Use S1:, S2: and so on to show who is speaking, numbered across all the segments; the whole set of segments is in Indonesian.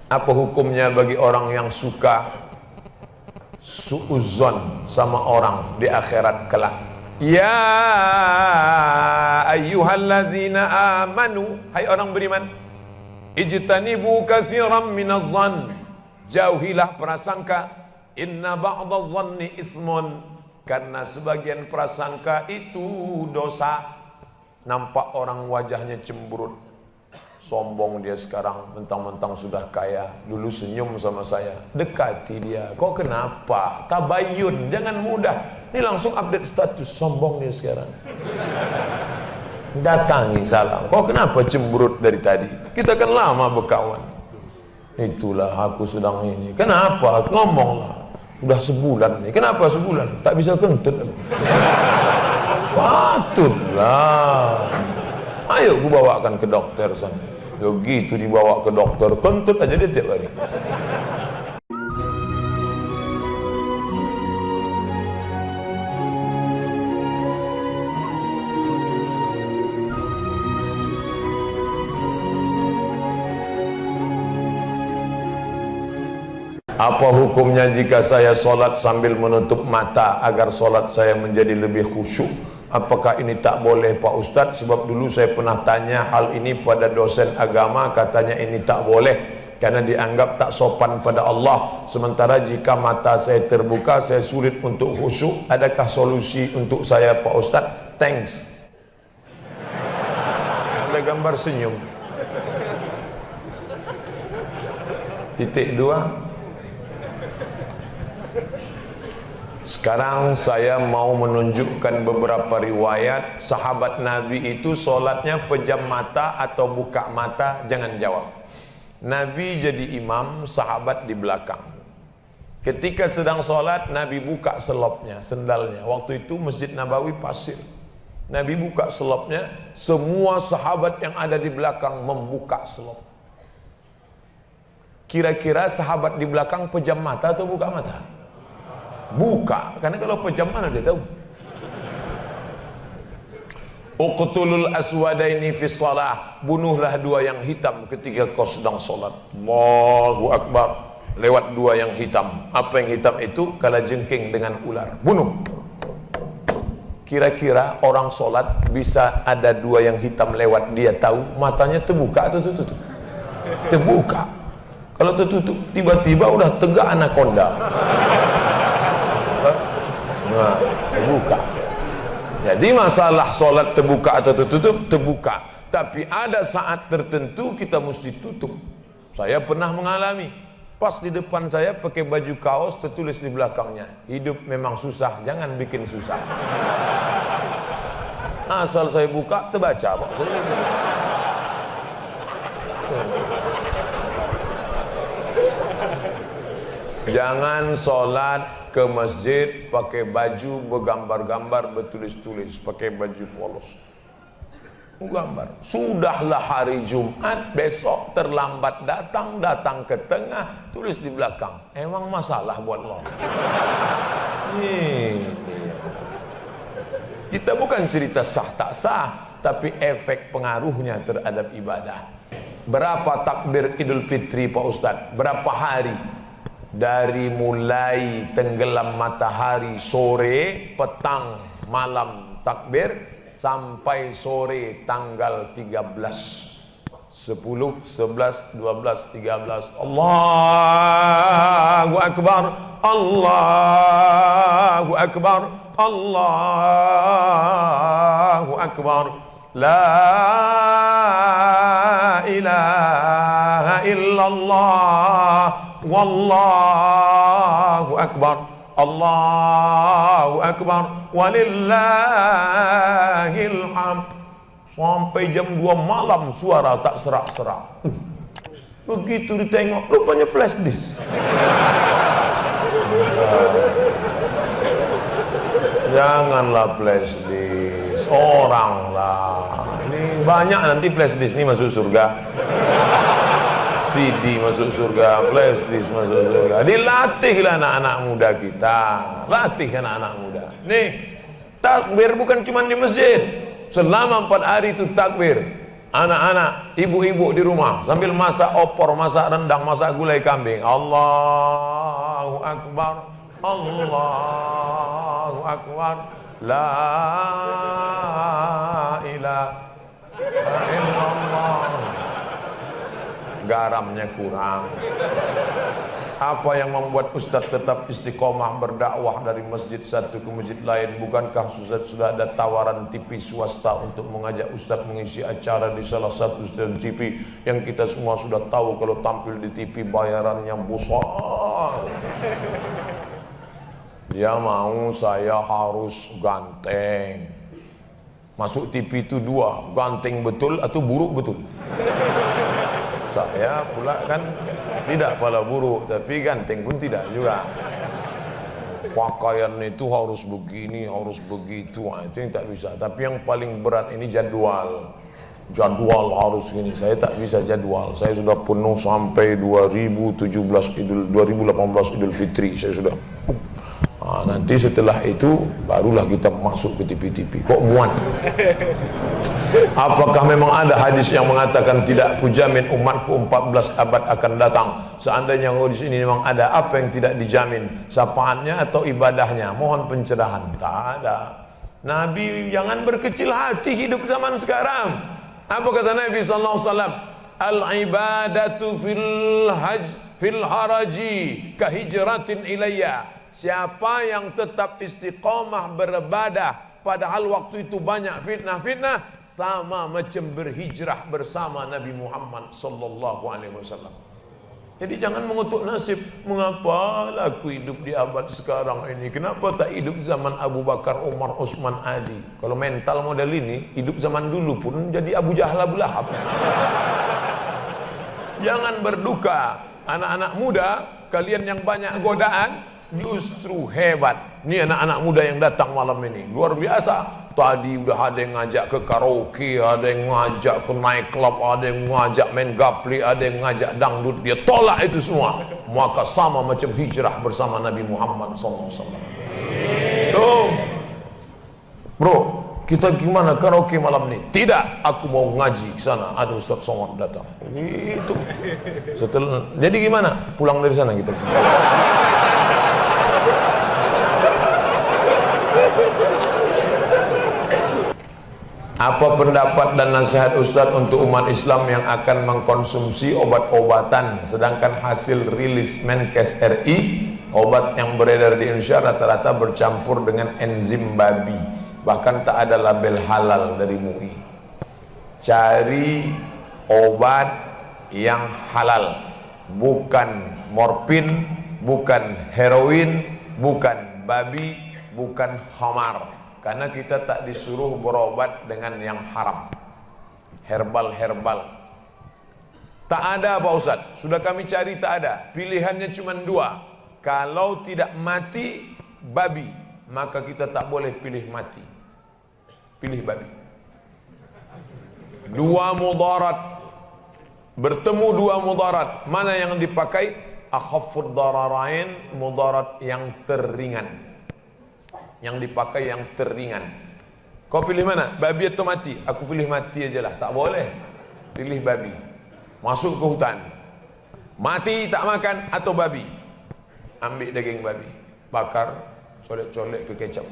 S1: Apa hukumnya bagi orang yang suka suudzon sama orang di akhirat kelak? Ya ayyuhalladzina amanu, hai orang beriman, ijtanibu katsiran minadh-dhann, jauhilah prasangka, inna ba'dadh-dhanni itsmun, karena sebagian prasangka itu dosa. Nampak orang wajahnya cemberut, sombong dia sekarang, mentang-mentang sudah kaya, dulu senyum sama saya, dekati dia, kok kenapa? Tabayun, jangan mudah. Ini langsung update status, sombong dia sekarang. Datangi salam, kok kenapa cemberut dari tadi? Kita kan lama berkawan. Itulah aku sedang ini. Kenapa? Ngomonglah. Udah sebulan nih. Kenapa sebulan? Tak bisa kentut aku. Patutlah. Ayo ku bawakan ke dokter sana. Begitu dibawa ke dokter, kentut aja dia tiap hari. Apa hukumnya jika saya sholat sambil menutup mata agar sholat saya menjadi lebih khusyuk? Apakah ini tak boleh Pak Ustadz? Sebab dulu saya pernah tanya hal ini pada dosen agama, katanya ini tak boleh karena dianggap tak sopan pada Allah. Sementara jika mata saya terbuka, saya sulit untuk khusyuk. Adakah solusi untuk saya Pak Ustadz? Thanks. Ada gambar senyum. Titik 2. Sekarang saya mau menunjukkan beberapa riwayat sahabat Nabi itu solatnya pejam mata atau buka mata. Jangan jawab. Nabi jadi imam, sahabat di belakang. Ketika sedang solat, Nabi buka selopnya, sendalnya. Waktu itu Masjid Nabawi pasir. Nabi buka selopnya, semua sahabat yang ada di belakang membuka selop. Kira-kira sahabat di belakang pejam mata atau buka mata? Buka, karena kalau pejam mana dia tahu. Uqtulul aswadaini fi shalah, bunuhlah dua yang hitam ketika kau sedang solat. Allahu Akbar. Lewat dua yang hitam. Apa yang hitam itu? Kalajengking dengan ular. Bunuh. Kira-kira orang solat bisa ada dua yang hitam lewat, dia tahu matanya terbuka atau tertutup? Terbuka. Kalau tertutup, tiba-tiba udah tegak anaconda. Nah, terbuka. Jadi masalah solat terbuka atau tertutup, terbuka. Tapi ada saat tertentu kita mesti tutup. Saya pernah mengalami. Pas di depan saya pakai baju kaos, tertulis di belakangnya, hidup memang susah, jangan bikin susah. Asal saya buka, terbaca Pak. Jangan sholat ke masjid pakai baju bergambar-gambar, bertulis-tulis, pakai baju polos. Gambar. Sudahlah hari Jumat, besok terlambat datang, datang ke tengah, tulis di belakang. Emang masalah buat lo? Kita bukan cerita sah tak sah, tapi efek pengaruhnya terhadap ibadah. Berapa takbir Idul Fitri Pak Ustadz? Berapa hari? Dari mulai tenggelam matahari sore, petang, malam takbir, sampai sore tanggal 13, 10, 11, 12, 13. Allahu Akbar, Allahu Akbar, Allahu Akbar, la ilaha illallah, wallahu akbar, Allahu akbar, walillahil hamd. Sampai jam 2 malam suara tak serak-serak. Begitu ditengok, rupanya flash disk. Janganlah flash disk, orang lah. Ini banyak nanti flash disk ini masuk surga. CD masuk surga, flash disk masuk surga. Dilatihlah anak-anak muda kita. Latih anak-anak muda. Nih, takbir bukan cuma di masjid. Selama 4 hari itu takbir. Anak-anak, ibu-ibu di rumah sambil masak opor, masak rendang, masak gulai kambing. Allahu Akbar, Allahu Akbar, la ilaha illallah. Garamnya kurang. Apa yang membuat Ustadz tetap istiqomah berdakwah dari masjid satu ke masjid lain? Bukankah sudah ada tawaran TV swasta untuk mengajak Ustadz mengisi acara di salah satu stasiun TV yang kita semua sudah tahu kalau tampil di TV bayarannya besar? Dia mau saya harus ganteng. Masuk TV itu dua, ganteng betul atau buruk betul. Saya pula kan tidak pala buruk, tapi ganteng pun tidak juga. Pakaian itu harus begini, harus begitu, itu yang tak bisa. Tapi yang paling berat ini jadwal. Jadwal harus gini, saya tak bisa jadwal. Saya sudah penuh sampai 2018 Idul Fitri, saya sudah. Nanti setelah itu barulah kita masuk ke TV-TV. Kok muat? Apakah memang ada hadis yang mengatakan tidak kujamin umatku 14 abad akan datang? Seandainya hadis ini memang ada, apa yang tidak dijamin? Sapaannya atau ibadahnya? Mohon pencerahan. Tak ada. Nabi jangan berkecil hati hidup zaman sekarang. Apa kata Nabi sallallahu alaihi wasallam? Al-ibadatu fil haraji kahijratin ilayya. Siapa yang tetap istiqomah beribadah padahal waktu itu banyak fitnah-fitnah, sama macam berhijrah bersama Nabi Muhammad sallallahu alaihi wasallam. Jadi jangan mengutuk nasib. Mengapa aku hidup di abad sekarang ini? Kenapa tak hidup zaman Abu Bakar, Umar, Utsman, Ali? Kalau mental model ini, hidup zaman dulu pun jadi Abu Jahal, Abu Lahab. Jangan berduka. Anak-anak muda, kalian yang banyak godaan, justru hebat. Ini anak-anak muda yang datang malam ini luar biasa. Tadi udah ada yang ngajak ke karaoke, ada yang ngajak ke night club, ada yang ngajak main gapli, ada yang ngajak dangdut. Dia tolak itu semua. Maka sama macam hijrah bersama Nabi Muhammad SAW. Tuh, bro, kita gimana karaoke malam ini? Tidak, aku mau ngaji ke sana. Ada Ustaz Somad datang. Itu. Setelah, jadi gimana? Pulang dari sana kita. Apa pendapat dan nasihat Ustadz untuk umat Islam yang akan mengkonsumsi obat-obatan sedangkan hasil rilis Menkes RI obat yang beredar di Indonesia rata-rata bercampur dengan enzim babi, bahkan tak ada label halal dari MUI. Cari obat yang halal, bukan morfin, bukan heroin, bukan babi, bukan khamar. Karena kita tak disuruh berobat dengan yang haram. Herbal-herbal. Tak ada Pak Ustaz. Sudah kami cari tak ada. Pilihannya cuma dua. Kalau tidak mati babi, maka kita tak boleh pilih mati. Pilih babi. Dua mudarat. Bertemu dua mudarat. Mana yang dipakai? Akhaffud dararain, mudarat yang teringan. Yang dipakai yang teringan. Kau pilih mana? Babi atau mati? Aku pilih mati aja lah. Tak boleh. Pilih babi. Masuk ke hutan. Mati tak makan atau babi? Ambil daging babi. Bakar. Colek-colek ke kecap.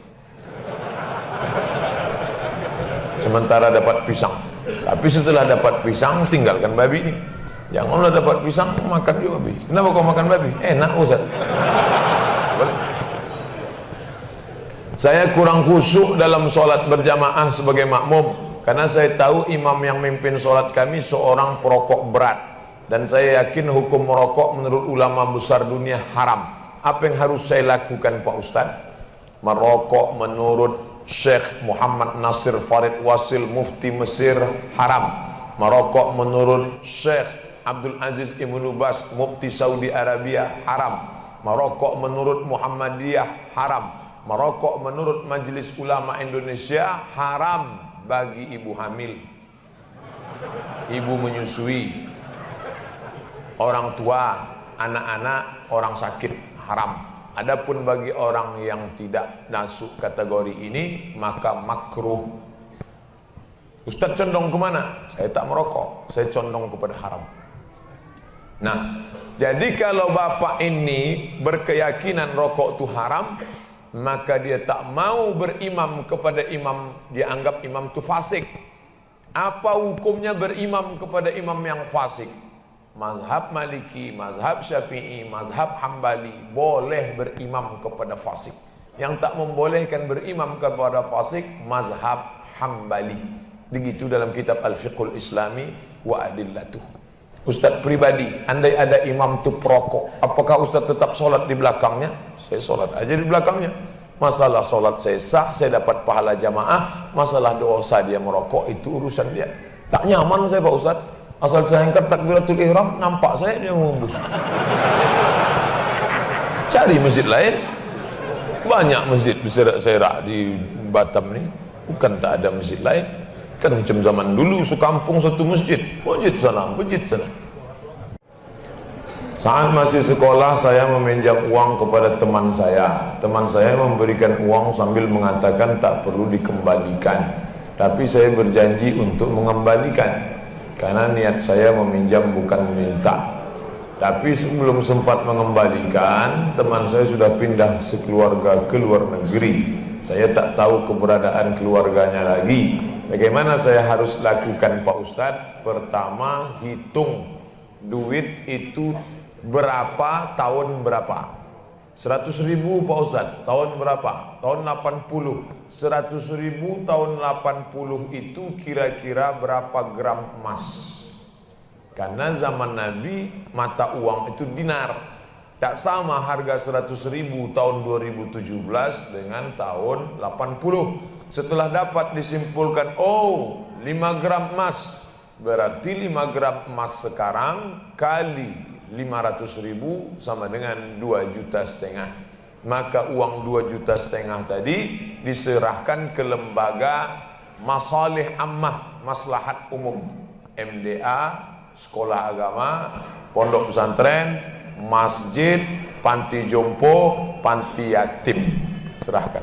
S1: Sementara dapat pisang. Tapi setelah dapat pisang, tinggalkan babi ini. Janganlah dapat pisang, makan juga babi. Kenapa kau makan babi? Enak Ustaz. Boleh. Saya kurang khusyuk dalam sholat berjamaah sebagai makmum karena saya tahu imam yang memimpin sholat kami seorang perokok berat dan saya yakin hukum merokok menurut ulama besar dunia haram. Apa yang harus saya lakukan Pak Ustaz? Merokok menurut Syekh Muhammad Nasir Farid Wasil Mufti Mesir haram. Merokok menurut Syekh Abdul Aziz Ibnu Baz Mufti Saudi Arabia haram. Merokok menurut Muhammadiyah haram. Merokok menurut Majelis Ulama Indonesia haram bagi ibu hamil, ibu menyusui, orang tua, anak-anak, orang sakit haram. Adapun bagi orang yang tidak masuk kategori ini maka makruh. Ustaz condong kemana? Saya tak merokok, saya condong kepada haram. Nah, jadi kalau bapak ini berkeyakinan rokok itu haram, maka dia tak mau berimam kepada imam, dia anggap imam itu fasik. Apa hukumnya berimam kepada imam yang fasik? Mazhab Maliki, mazhab Syafi'i, mazhab Hambali boleh berimam kepada fasik. Yang tak membolehkan berimam kepada fasik, mazhab Hambali. Begitu dalam kitab Al-Fiqhul Islami wa Adillatuh. Ustaz pribadi, andai ada imam itu perokok, apakah Ustaz tetap solat di belakangnya? Saya solat aja di belakangnya. Masalah solat saya sah, saya dapat pahala jamaah. Masalah dosa dia merokok, itu urusan dia. Tak nyaman saya Pak Ustaz. Asal saya angkat takbiratul ihram, nampak saya dia menghembus. Cari masjid lain. Banyak masjid berserak-serak di Batam ni. Bukan tak ada masjid lain. Kan macam zaman dulu, sekampung satu masjid. Masjid sana, masjid sana. Saat masih sekolah, saya meminjam uang kepada teman saya. Teman saya memberikan uang sambil mengatakan tak perlu dikembalikan. Tapi saya berjanji untuk mengembalikan. Karena niat saya meminjam bukan minta. Tapi sebelum sempat mengembalikan, teman saya sudah pindah sekeluarga ke luar negeri. Saya tak tahu keberadaan keluarganya lagi. Bagaimana saya harus lakukan Pak Ustadz? Pertama, hitung duit itu berapa, tahun berapa. 100.000 Pak Ustadz, tahun berapa? Tahun 80. 100.000 tahun 80 itu kira-kira berapa gram emas? Karena zaman Nabi mata uang itu dinar. Tak sama harga 100.000 tahun 2017 dengan tahun 80. Setelah dapat disimpulkan, oh 5 gram emas, berarti 5 gram emas sekarang kali 500.000 sama dengan 2,5 juta. Maka uang 2,5 juta tadi diserahkan ke lembaga masalih ammah, maslahat umum, MDA, sekolah agama, pondok pesantren, masjid, panti jompo, panti yatim. Serahkan.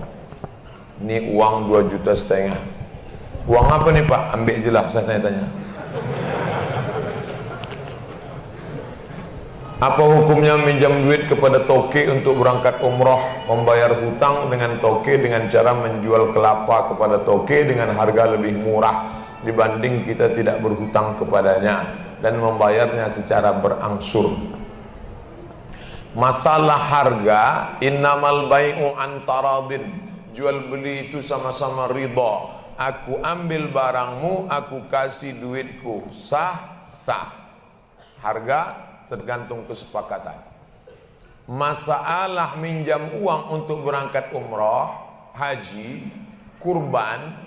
S1: Ini uang 2,5 juta. Uang apa nih Pak? Ambil je lah, saya tanya-tanya. Apa hukumnya minjam duit kepada toke untuk berangkat umroh, membayar hutang dengan toke dengan cara menjual kelapa kepada toke dengan harga lebih murah dibanding kita tidak berhutang kepadanya dan membayarnya secara berangsur. Masalah harga, innamal bai'u antaradin, jual beli itu sama-sama ridha. Aku ambil barangmu, aku kasih duitku, sah, sah. Harga tergantung kesepakatan. Masalah minjam uang untuk berangkat umrah, haji, kurban,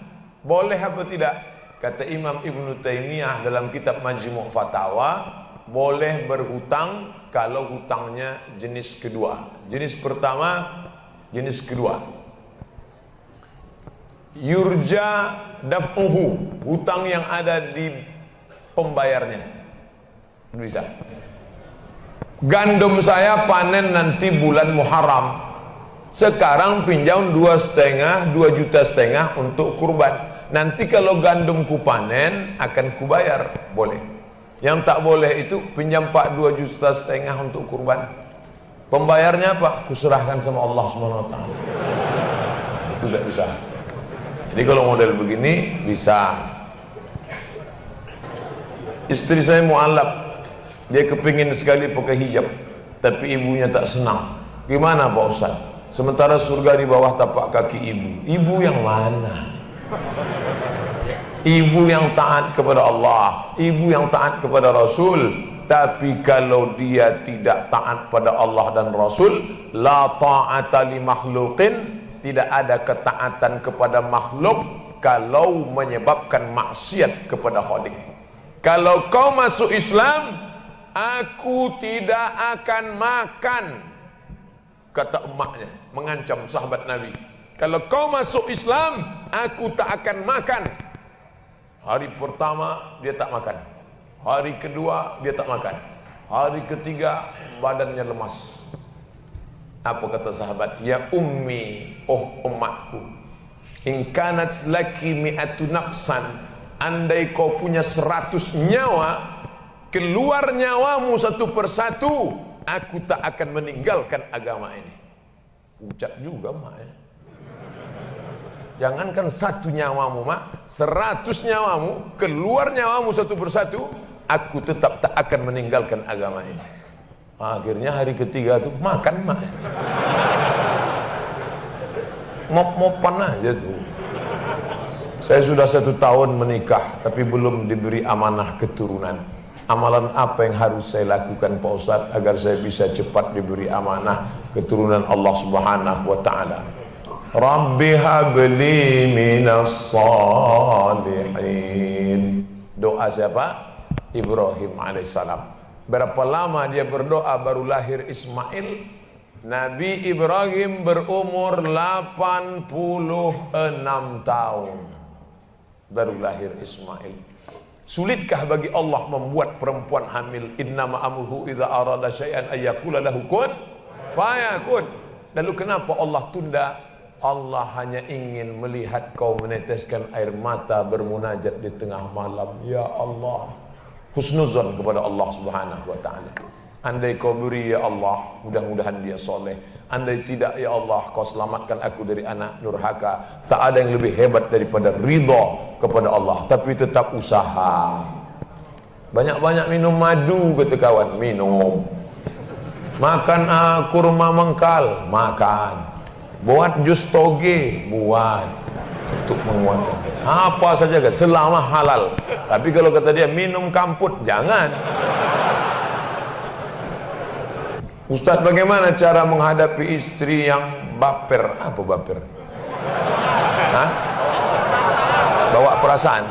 S1: boleh apa tidak? Kata Imam Ibn Taymiyah dalam kitab Majmu' Fatawa, boleh berhutang kalau hutangnya jenis kedua. Jenis pertama, jenis kedua. Yurja daf'uhu, hutang yang ada di pembayarnya. Bisa. Gandum saya panen nanti bulan Muharram. Sekarang pinjam 2,5, 2,5 juta untuk kurban. Nanti kalau gandumku panen akan kubayar, boleh. Yang tak boleh itu pinjam Pak 2,5 juta untuk kurban. Pembayarnya apa? Kuserahkan sama Allah SWT. Itu tidak bisa. Jadi kalau model begini bisa. Istri saya mu'alaf. Dia kepingin sekali pakai hijab, tapi ibunya tak senang. Gimana Pak Ustaz? Sementara surga di bawah tapak kaki ibu. Ibu yang mana? Ibu yang taat kepada Allah, ibu yang taat kepada Rasul. Tapi kalau dia tidak taat pada Allah dan Rasul, la ta'ata li makhluqin, tidak ada ketaatan kepada makhluk kalau menyebabkan maksiat kepada Khalik. Kalau kau masuk Islam, aku tidak akan makan, kata emaknya, mengancam sahabat Nabi. Kalau kau masuk Islam, aku tak akan makan. Hari pertama dia tak makan, hari kedua dia tak makan, hari ketiga badannya lemas. Apa kata sahabat? Ya ummi, oh emakku, in kanat laki mi'atu nafsan, andai kau punya 100 nyawa, keluar nyawamu satu persatu, aku tak akan meninggalkan agama ini. Ucap juga mak ya. Jangankan 1 nyawamu mak, 100 nyawamu, keluar nyawamu satu persatu, aku tetap tak akan meninggalkan agama ini. Akhirnya hari ketiga tuh makan mak, mop-mopan aja tuh. Saya sudah 1 tahun menikah, tapi belum diberi amanah keturunan. Amalan apa yang harus saya lakukan Pak Ustadz agar saya bisa cepat diberi amanah keturunan Allah Subhanahu wa taala? Rabbi habli minas salihin. Doa siapa? Ibrahim alaihissalam. Berapa lama dia berdoa baru lahir Ismail? Nabi Ibrahim berumur 86 tahun baru lahir Ismail. Sulitkah bagi Allah membuat perempuan hamil? Innama amruhu idza arada syai'an ayyaqula lahu kun fayakun. Lalu kenapa Allah tunda? Allah hanya ingin melihat kau meneteskan air mata bermunajat di tengah malam. Ya Allah, husnuzon kepada Allah Subhanahu wa taala. Andai kau beri ya Allah, mudah-mudahan dia soleh. Andai tidak ya Allah, kau selamatkan aku dari anak nurhaka. Tak ada yang lebih hebat daripada ridha kepada Allah, tapi tetap usaha. Banyak-banyak minum madu kata kawan, minum. Makan kurma mengkal, makan. Buat jus toge, buat untuk menguatkan. Apa saja kan, selama halal. Tapi kalau kata dia minum kamput, jangan. Ustaz, bagaimana cara menghadapi istri yang baper? Apa baper? Hah? Bawa perasaan?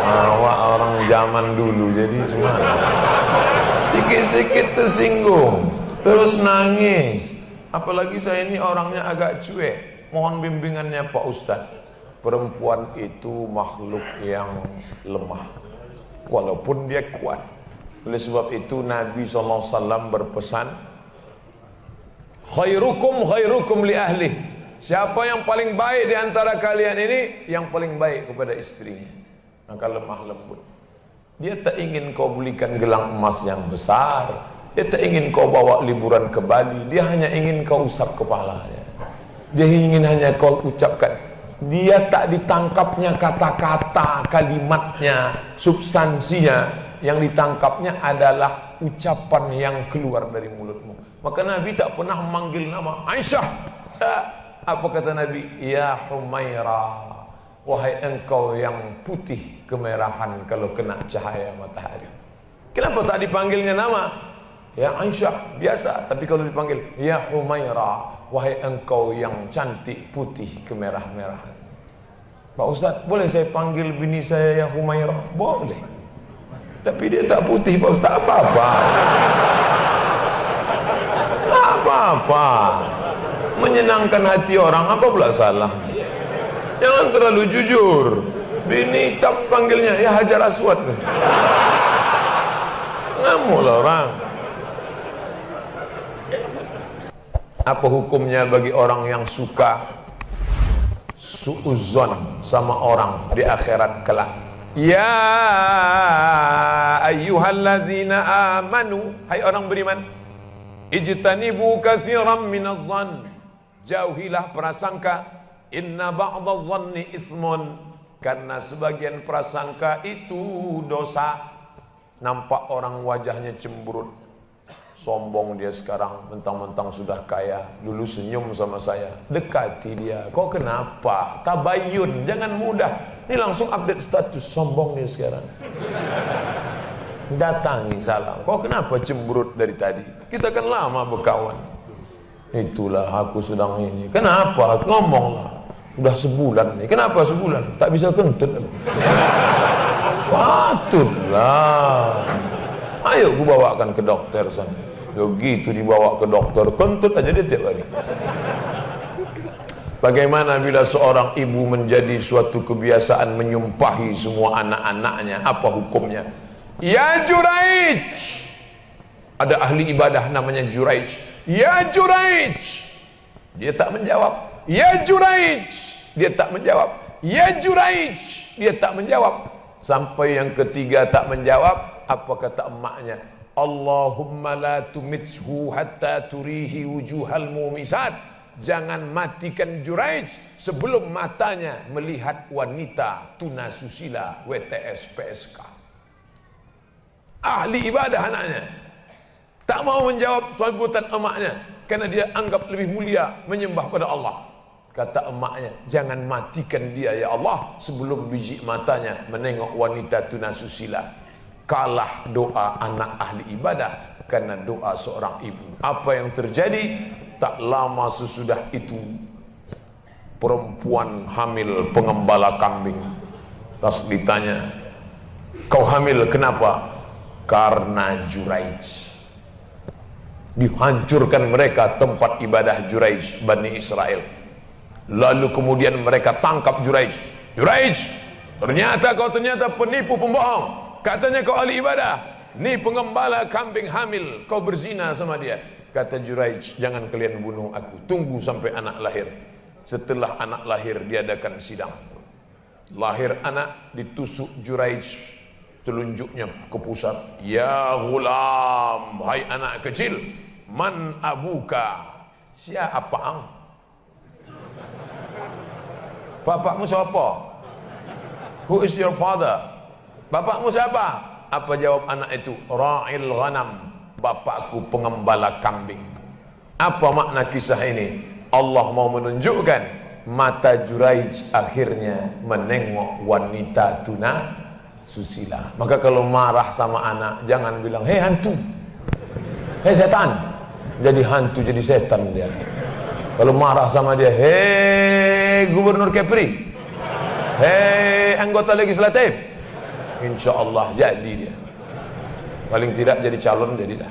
S1: Awak orang zaman dulu, jadi cuma sikit-sikit tersinggung, terus nangis. Apalagi saya ini orangnya agak cuek. Mohon bimbingannya Pak Ustaz. Perempuan itu makhluk yang lemah, walaupun dia kuat. Oleh sebab itu Nabi SAW berpesan, khairukum khairukum li ahli. Siapa yang paling baik di antara kalian ini? Yang paling baik kepada istrinya. Maka lemah lembut. Dia tak ingin kau belikan gelang emas yang besar. Dia tak ingin kau bawa liburan ke Bali. Dia hanya ingin kau usap kepalanya. Dia ingin hanya kau ucapkan. Dia tak ditangkapnya kata-kata, kalimatnya, substansinya. Yang ditangkapnya adalah ucapan yang keluar dari mulutmu. Maka Nabi tak pernah memanggil nama Aisyah. Apa kata Nabi? Ya Humaira, wahai engkau yang putih kemerahan kalau kena cahaya matahari. Kenapa tak dipanggilnya nama? Ya Aisyah, biasa. Tapi kalau dipanggil Ya Humaira, wahai engkau yang cantik putih kemerah-merahan. Pak Ustaz, boleh saya panggil bini saya Ya Humaira? Boleh. Tapi dia tak putih Pak Ustaz. Apa-apa. Apa-apa. Menyenangkan hati orang, apa pula salah? Jangan terlalu jujur. Bini hitam panggilnya Ya Hajar Aswad. Ngamuklah orang. Apa hukumnya bagi orang yang suka suudzon sama orang di akhirat kelak? Ya ayyuhalladzina amanu, hai orang beriman, ijtanibu katsiran minadh-dhann, jauhilah prasangka, inna ba'dadh-dhanni itsmun, karena sebagian prasangka itu dosa. Nampak orang wajahnya cemberut, sombong dia sekarang, mentang-mentang sudah kaya. Dulu senyum sama saya, dekati dia. Kok kenapa? Tabayun, jangan mudah. Ini langsung update status, sombong dia sekarang. Datangi salam. Kok kenapa cemberut dari tadi? Kita kan lama berkawan. Itulah aku sedang ini. Kenapa? Ngomonglah. Udah sebulan nih. Kenapa sebulan? Tak bisa kentut aku. Patutlah. Ayo aku bawakan ke dokter sana. Begitu dibawa ke dokter, kentut aja dia tiap hari. Bagaimana bila seorang ibu menjadi suatu kebiasaan menyumpahi semua anak-anaknya? Apa hukumnya? Ya Juraij. Ada ahli ibadah namanya Juraij. Ya Juraij. Dia tak menjawab. Ya Juraij. Dia tak menjawab. Ya Juraij, dia tak menjawab. Sampai yang ketiga tak menjawab, apa kata emaknya? Allahumma la tumitshu hatta turihi wujuhal mumisat. Jangan matikan Juraij sebelum matanya melihat wanita tunasusila WTS PSK. Ahli ibadah anaknya. Tak mau menjawab sambutan emaknya karena dia anggap lebih mulia menyembah pada Allah. Kata emaknya, jangan matikan dia ya Allah sebelum biji matanya menengok wanita tunasusila. Kalah doa anak ahli ibadah karena doa seorang ibu. Apa yang terjadi? Tak lama sesudah itu perempuan hamil pengembala kambing. Pas ditanya, kau hamil kenapa? Karena Juraij. Dihancurkan mereka tempat ibadah Juraij, Bani Israel. Lalu kemudian mereka tangkap Juraij. Juraij, ternyata kau penipu pembohong. Katanya kau ahli ibadah. Nih pengembala kambing hamil, kau berzina sama dia. Kata Juraij, jangan kalian bunuh aku. Tunggu sampai anak lahir. Setelah anak lahir diadakan sidang. Lahir anak, ditusuk Juraij, telunjuknya ke pusat. Ya ghulam, hai anak kecil, man abuka, siapa ang? Bapakmu siapa? Who is your father? Bapakmu siapa? Apa jawab anak itu? Ra'il ghanam, bapakku pengembala kambing. Apa makna kisah ini? Allah mau menunjukkan mata Juraij akhirnya menengok wanita tuna susila. Maka kalau marah sama anak, jangan bilang, hei hantu, hei setan. Jadi hantu, jadi setan dia. Kalau marah sama dia, hei gubernur Kepri, hei anggota legislatif, insya Allah jadi dia. Paling tidak jadi calon, jadilah.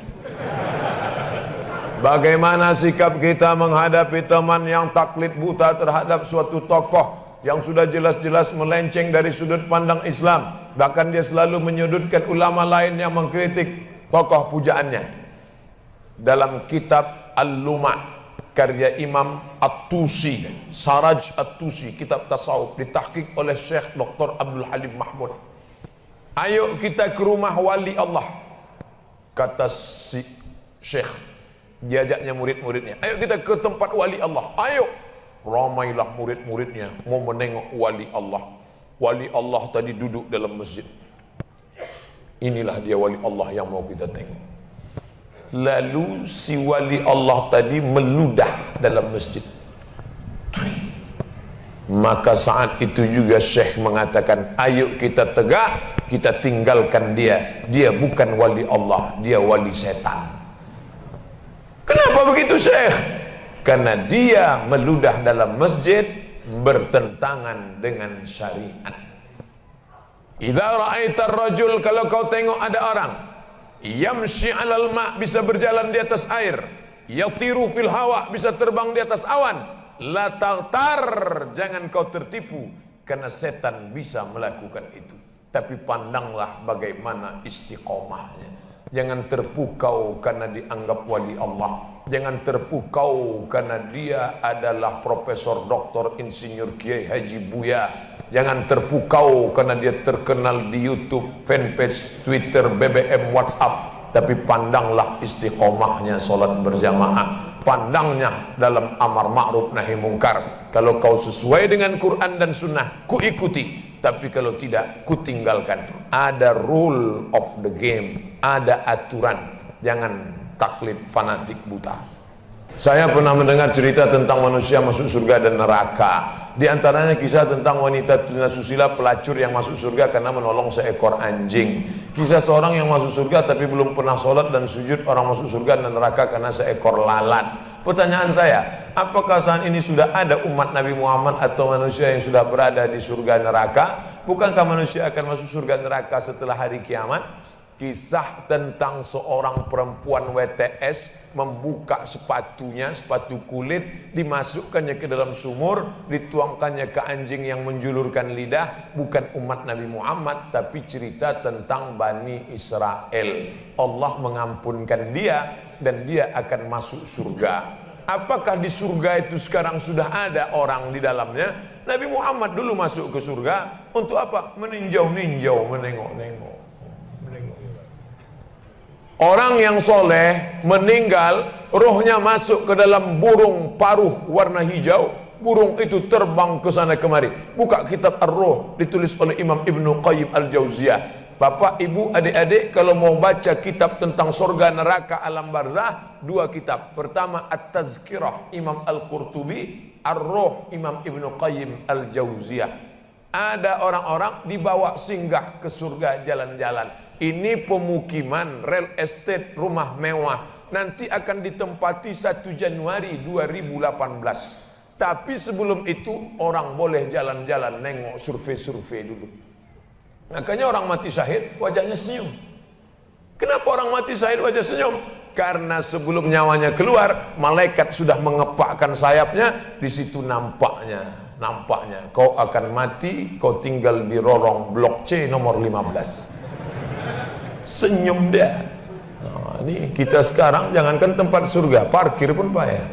S1: Bagaimana sikap kita menghadapi teman yang taklid buta terhadap suatu tokoh yang sudah jelas-jelas melenceng dari sudut pandang Islam? Bahkan dia selalu menyudutkan ulama lain yang mengkritik tokoh pujaannya. Dalam kitab Al-Luma' karya Imam At-Tusi, Saraj At-Tusi, kitab tasawuf, ditahqiq oleh Syekh Dr. Abdul Halim Mahmud. Ayo kita ke rumah wali Allah, kata si Syekh, diajaknya murid-muridnya. Ayo kita ke tempat wali Allah. Ayo, ramailah murid-muridnya mau menengok wali Allah. Wali Allah tadi duduk dalam masjid. Inilah dia wali Allah yang mau kita tengok. Lalu si wali Allah tadi meludah dalam masjid. Maka saat itu juga Syekh mengatakan, ayo kita tegak, kita tinggalkan dia. Dia bukan wali Allah, dia wali setan. Kenapa begitu Syekh? Karena dia meludah dalam masjid bertentangan dengan syariat. Idza ra'aitar rajul, kalau kau tengok ada orang yamshi 'alal ma', bisa berjalan di atas air, yatiru fil hawa, bisa terbang di atas awan, la taghtar, jangan kau tertipu karena setan bisa melakukan itu. Tapi pandanglah bagaimana istiqomahnya. Jangan terpukau karena dianggap wali Allah. Jangan terpukau karena dia adalah profesor, doktor, insinyur, kiai, haji, buya. Jangan terpukau karena dia terkenal di YouTube, fanpage, Twitter, BBM, WhatsApp. Tapi pandanglah istiqomahnya sholat berjamaah. Pandangnya dalam amar ma'ruf nahi mungkar. Kalau kau sesuai dengan Quran dan Sunnah, ku ikuti. Tapi kalau tidak, ku tinggalkan. Ada rule of the game, ada aturan. Jangan taklid fanatik buta. Saya pernah mendengar cerita tentang manusia masuk surga dan neraka. Di antaranya kisah tentang wanita tunasusila pelacur yang masuk surga karena menolong seekor anjing. Kisah seorang yang masuk surga tapi belum pernah sholat dan sujud, orang masuk surga dan neraka karena seekor lalat. Pertanyaan saya, apakah saat ini sudah ada umat Nabi Muhammad atau manusia yang sudah berada di surga neraka? Bukankah manusia akan masuk surga neraka setelah hari kiamat? Kisah tentang seorang perempuan WTS membuka sepatunya, sepatu kulit, dimasukkannya ke dalam sumur, dituangkannya ke anjing yang menjulurkan lidah. Bukan umat Nabi Muhammad, tapi cerita tentang Bani Israel. Allah mengampunkan dia dan dia akan masuk surga. Apakah di surga itu sekarang sudah ada orang di dalamnya? Nabi Muhammad dulu masuk ke surga untuk apa? Meninjau-ninjau, menengok-nengok. Orang yang soleh meninggal, rohnya masuk ke dalam burung paruh warna hijau. Burung itu terbang ke sana kemari. Buka kitab Ar-Ruh, ditulis oleh Imam Ibnu Qayyim Al-Jauziyah. Bapak, ibu, adik-adik, kalau mau baca kitab tentang surga, neraka, alam barzah, 2 kitab. Pertama At-Tazkirah Imam Al-Qurtubi, Ar-Ruh Imam Ibnu Qayyim Al-Jauziyah. Ada orang-orang dibawa singgah ke surga jalan-jalan. Ini pemukiman, real estate, rumah mewah. Nanti akan ditempati 1 Januari 2018. Tapi sebelum itu orang boleh jalan-jalan, nengok, survei-survei dulu. Makanya orang mati syahid wajahnya senyum. Kenapa orang mati syahid wajah senyum? Karena sebelum nyawanya keluar, malaikat sudah mengepakkan sayapnya. Di situ nampaknya kau akan mati, kau tinggal di lorong blok C nomor 15. Senyum dia. Nah, ini kita sekarang jangankan tempat surga, parkir pun payah.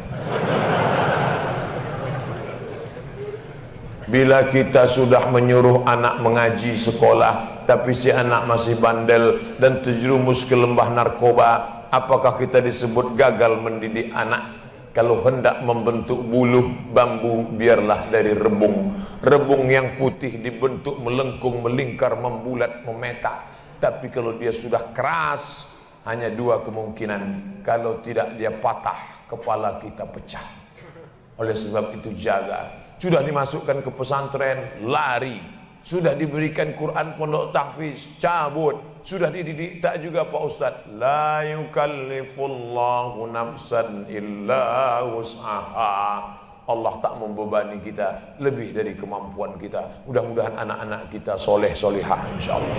S1: Bila kita sudah menyuruh anak mengaji sekolah, tapi si anak masih bandel dan terjerumus ke lembah narkoba, apakah kita disebut gagal mendidik anak? Kalau hendak membentuk buluh bambu, biarlah dari rebung. Rebung yang putih dibentuk melengkung, melingkar, membulat, memetak. Tapi kalau dia sudah keras, hanya 2 kemungkinan. Kalau tidak dia patah, kepala kita pecah. Oleh sebab itu jaga. Sudah dimasukkan ke pesantren, lari. Sudah diberikan Quran pondok tahfiz, cabut. Sudah dididik tak juga Pak Ustaz. La yukallifullahu nafsan illa wus'aha. Allah tak membebani kita lebih dari kemampuan kita. Mudah-mudahan anak-anak kita soleh solihah insyaallah.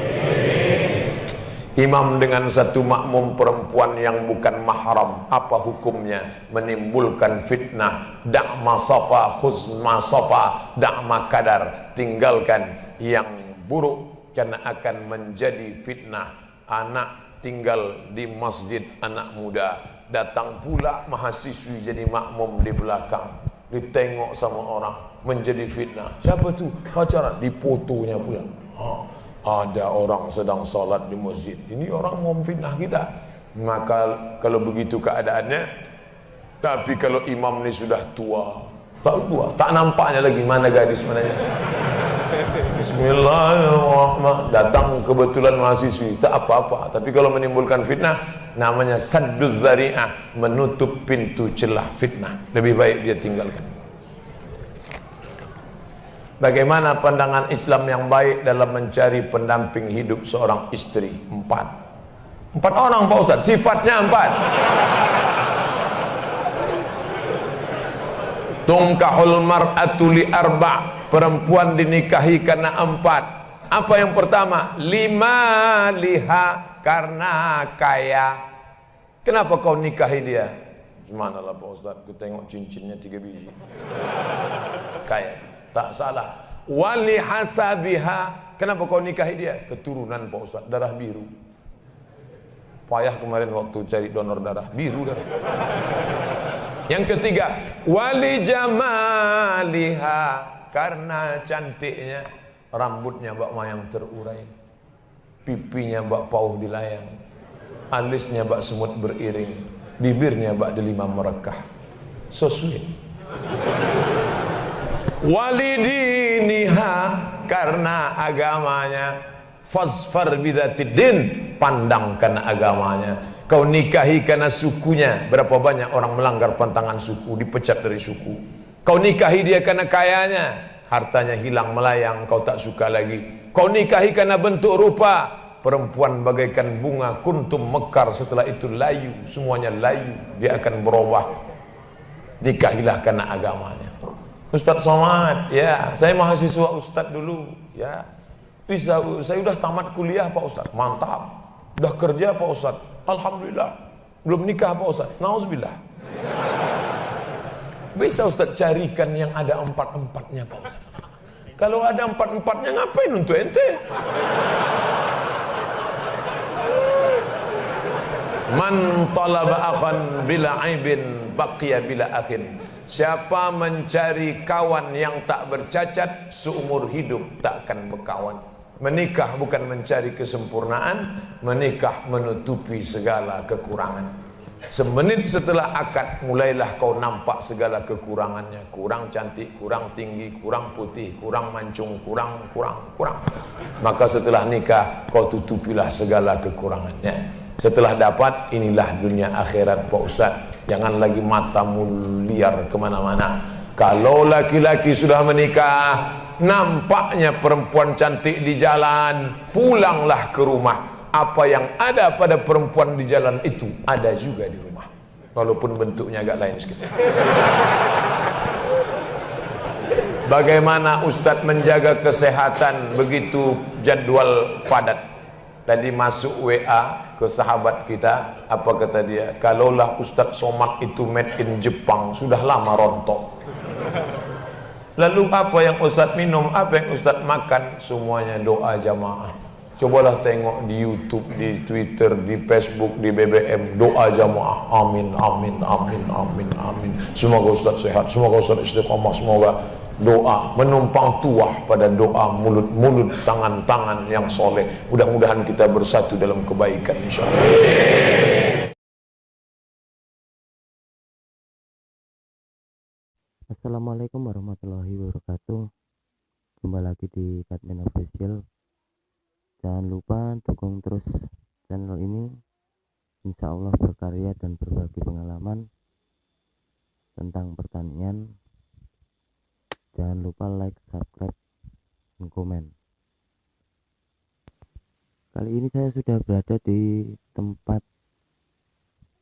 S1: Imam dengan satu makmum perempuan yang bukan mahram, apa hukumnya? Menimbulkan fitnah. Da'ma safa khuzma safa, da'ma kadar. Tinggalkan yang buruk karena akan menjadi fitnah. Anak tinggal di masjid, anak muda datang pula mahasiswi jadi makmum di belakang. Ditengok sama orang, menjadi fitnah. Siapa tu? Pacaran, difotonya pula. Ada orang sedang salat di masjid. Ini orang mau fitnah kita. Maka kalau begitu keadaannya, tapi kalau imam ni sudah tua, tak nampaknya lagi mana gadis mananya. Bismillahirrahmanirrahim. Datang kebetulan mahasiswi, tak apa-apa. Tapi kalau menimbulkan fitnah, namanya sadduz zari'ah, menutup pintu celah fitnah. Lebih baik dia tinggalkan. Bagaimana pandangan Islam yang baik dalam mencari pendamping hidup seorang istri? 4 orang Pak Ustaz, sifatnya 4. Tungkahul mar'atu li arba', perempuan dinikahi karena 4. Apa yang pertama? 5 liha, karena kaya. Kenapa kau nikahi dia? Gimana lah Pak Ustaz, ku tengok cincinnya 3 biji. Kaya, tak salah. Wali hasabiha, kenapa kau nikahi dia? Keturunan Pak Ustaz, darah biru. Payah kemarin waktu cari donor darah, biru darah. Yang ketiga, wali jamaliha, karena cantiknya. Rambutnya bak mayang terurai, pipinya bak pauh dilayang, alisnya bak semut beriring, bibirnya bak delima merekah. So sweet. Walidiniha, karena agamanya. Fasfar bidzatiddin, pandang karena agamanya. Kau nikahi karena sukunya. Berapa banyak orang melanggar pantangan suku, dipecat dari suku. Kau nikahi dia karena kayanya, hartanya hilang melayang, kau tak suka lagi. Kau nikahi karena bentuk rupa, perempuan bagaikan bunga kuntum mekar, setelah itu layu, semuanya layu, dia akan berubah. Nikahilah karena agamanya. Ustaz Somad, ya, saya mahasiswa Ustaz dulu, ya. Bisa, saya udah tamat kuliah Pak Ustaz, mantap. Udah kerja Pak Ustaz, alhamdulillah. Belum nikah Pak Ustaz, nauzubillah. Bisa Ustaz carikan yang ada 4-4-nya Pak Ustaz. Kalau ada 4-4-nya ngapain untuk ente? Man talaba akhan bila aibin baqiya bila akhin. Siapa mencari kawan yang tak bercacat, seumur hidup tak akan berkawan. Menikah bukan mencari kesempurnaan, menikah menutupi segala kekurangan. Semenit setelah akad, mulailah kau nampak segala kekurangannya. Kurang cantik, kurang tinggi, kurang putih, kurang mancung, kurang. Maka setelah nikah, kau tutupilah segala kekurangannya. Setelah dapat, inilah dunia akhirat Pak Ustaz. Jangan lagi matamu liar kemana-mana. Kalau laki-laki sudah menikah, nampaknya perempuan cantik di jalan, pulanglah ke rumah. Apa yang ada pada perempuan di jalan itu ada juga di rumah, walaupun bentuknya agak lain sedikit. Bagaimana Ustadz menjaga kesehatan begitu jadwal padat? Tadi masuk WA ke sahabat kita, apa kata dia? Kalaulah Ustadz Somad itu made in Jepang, sudah lama rontok. Lalu apa yang Ustadz minum, apa yang Ustadz makan? Semuanya doa jamaah. Cobalah tengok di YouTube, di Twitter, di Facebook, di BBM, doa jamaah, amin, amin, amin, amin, amin. Semoga Ustaz sehat, semoga Ustaz istiqamah, semoga doa menumpang tuah pada doa, mulut-mulut, tangan-tangan yang soleh. Mudah-mudahan kita bersatu dalam kebaikan insyaallah.
S2: Assalamualaikum warahmatullahi wabarakatuh. Jumpa lagi di Katmin Official. Jangan lupa dukung terus channel ini, insya Allah berkarya dan berbagi pengalaman tentang pertanian. Jangan lupa like, subscribe, dan komen. Kali ini saya sudah berada di tempat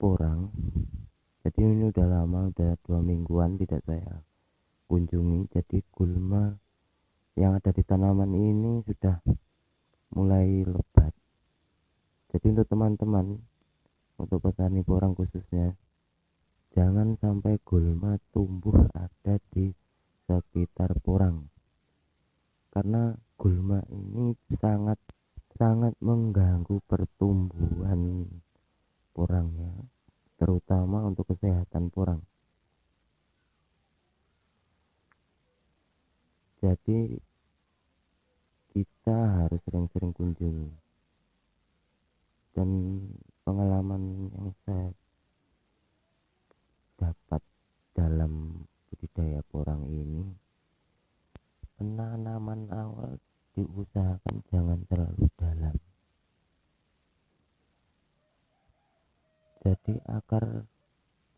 S2: porang. Jadi ini udah lama, udah 2 mingguan tidak saya kunjungi. Jadi gulma yang ada di tanaman ini sudah mulai lebat. Jadi untuk teman-teman, untuk petani porang khususnya, jangan sampai gulma tumbuh ada di sekitar porang, karena gulma ini sangat mengganggu pertumbuhan porangnya, terutama untuk kesehatan porang. Jadi kita harus sering-sering kunjungi. Dan pengalaman yang saya dapat dalam budidaya porang ini, penanaman awal diusahakan jangan terlalu dalam. Jadi akar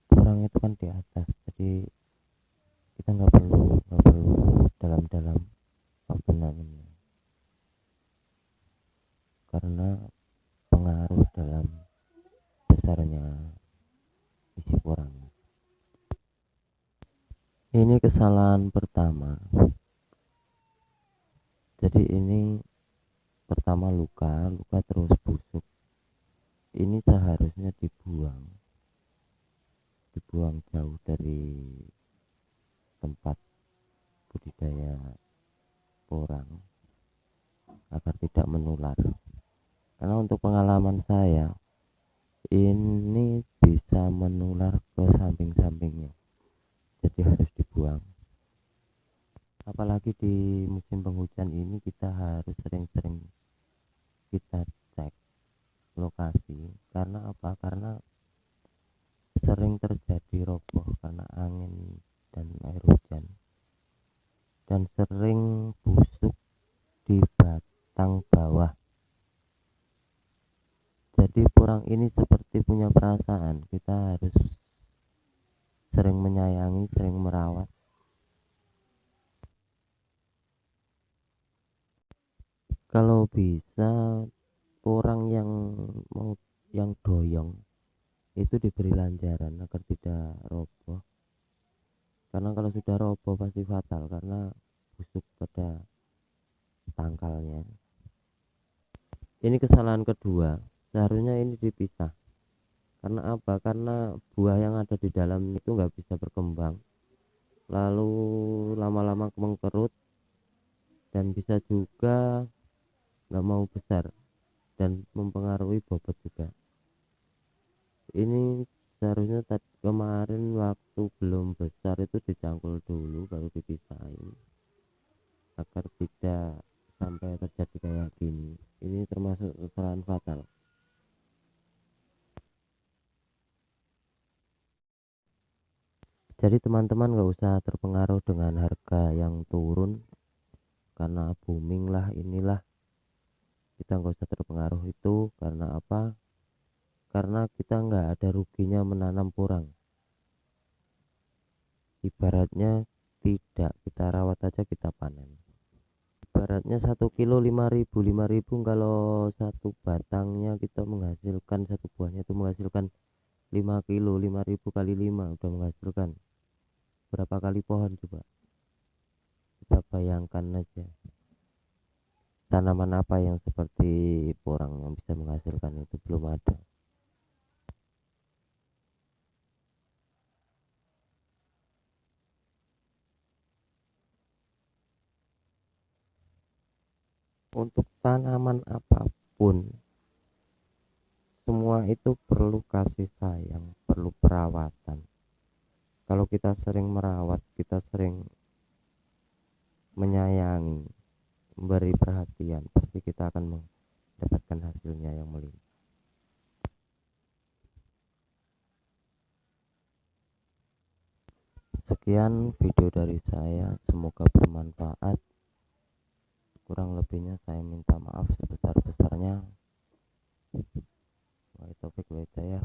S2: porang itu kan di atas, jadi kita nggak perlu dalam-dalam penanamnya, karena pengaruh dalam besarnya isi porangnya. Ini kesalahan pertama. Jadi ini pertama luka terus busuk. Ini seharusnya dibuang jauh dari tempat budidaya porang agar tidak menular. Karena untuk pengalaman saya, ini bisa menular ke samping-sampingnya, jadi harus dibuang. Apalagi di musim penghujan ini, kita harus sering-sering kita cek lokasi. Karena apa? Karena sering terjadi roboh karena angin dan air hujan, dan sering busuk di batang bawah. Jadi porang ini seperti punya perasaan. Kita harus sering menyayangi, sering merawat. Kalau bisa porang yang doyong itu diberi lanjaran agar tidak roboh. Karena kalau sudah roboh pasti fatal, karena busuk pada tangkalnya. Ini kesalahan kedua. Seharusnya ini dipisah. Karena apa? Karena buah yang ada di dalam itu nggak bisa berkembang, lalu lama-lama mengkerut, dan bisa juga nggak mau besar dan mempengaruhi bobot juga. ini seharusnya tadi kemarin waktu belum besar itu dicangkul dulu baru dipisahin agar tidak sampai terjadi kayak gini. Ini termasuk kesalahan fatal. Jadi teman-teman gak usah terpengaruh dengan harga yang turun karena booming lah inilah, kita nggak usah terpengaruh itu. Karena apa? Karena kita nggak ada ruginya menanam porang. Ibaratnya tidak kita rawat aja kita panen. Ibaratnya 1 kilo 5.000 kalau satu batangnya kita menghasilkan, satu buahnya itu menghasilkan 5 kilo, 5.000 kali 5 udah menghasilkan berapa kali pohon coba. Kita bayangkan aja tanaman apa yang seperti porang yang bisa menghasilkan itu, belum ada. Untuk tanaman apapun semua itu perlu kasih sayang, perlu perawatan. Kalau kita sering merawat, kita sering menyayangi, memberi perhatian, pasti kita akan mendapatkan hasilnya yang melimpah. Sekian video dari saya, semoga bermanfaat. Kurang lebihnya saya minta maaf sebesar-besarnya. Wa taufiq wa hidayah.